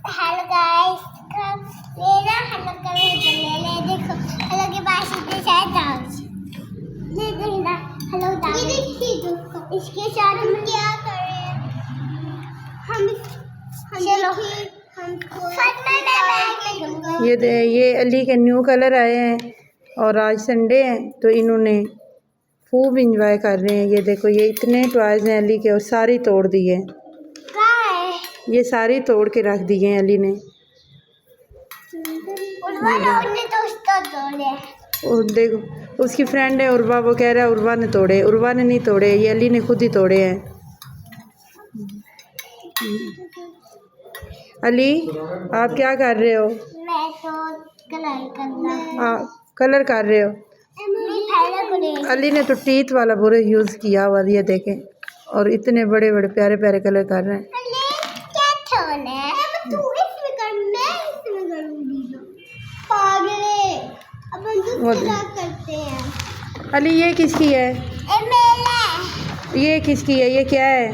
Hello guys, मेरा hello कर ले देखो, हेलो के पास इतने शायद डांस ले देखना। हेलो डांस ये देखिए दोस्तों, इसके साथ हम क्या कर रहे हैं? हम चलो हमको ये अली के न्यू कलर आए हैं और आज संडे है तो इन्होंने खूब इंजॉय कर रहे हैं। ये देखो, ये इतने टॉयज हैं अली के और सारी तोड़ दिए हैं। ये सारी तोड़ के रख दिए हैं अली ने। और देखो उसकी फ्रेंड है उर्वा, वो कह रहा है उर्वा ने तोड़े। उर्वा ने नहीं तोड़े, ये अली ने खुद ही तोड़े हैं। अली आप क्या कर रहे हो? मैं तो कलर कर रहे हो? अली ने तो टीथ वाला पूरा यूज़ किया हुआ, ये देखें, और इतने बड़े बड़े प्यारे प्यारे कलर कर रहे हैं। करते हैं। अली ये किसकी है? ये किसकी है? ये क्या है?